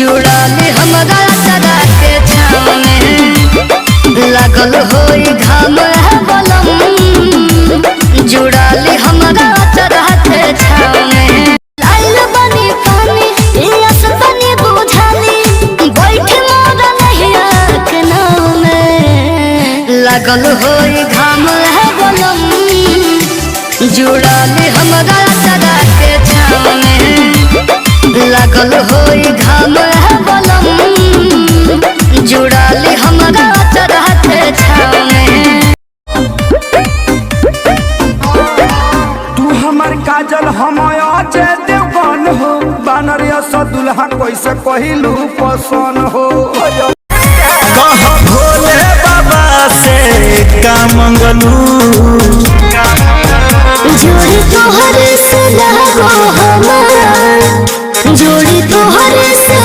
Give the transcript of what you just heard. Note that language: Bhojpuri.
जुड़ाली हमरा सदा के छाव में लागल होई घाम है बलम जुड़ाली हमरा सदा के छाव में लाइल बनी पानी पियास बनी बुझाली बैठ मोरा नहिया के नाव में लागल होई घाम है बलम जुड़ाली हमरा सदा के छाव में लागल होई घाम है बलम जुड़ाली हमरा सदा के छाव में। तू हमर काजल हम अजय देवगन हो बानरिया सा दुल्हा कैसे कहलू पसंद हो कह भोले बाबा से का मंगलू जोड़ी तोहरे से लगो हमार जोड़ी तोहरे से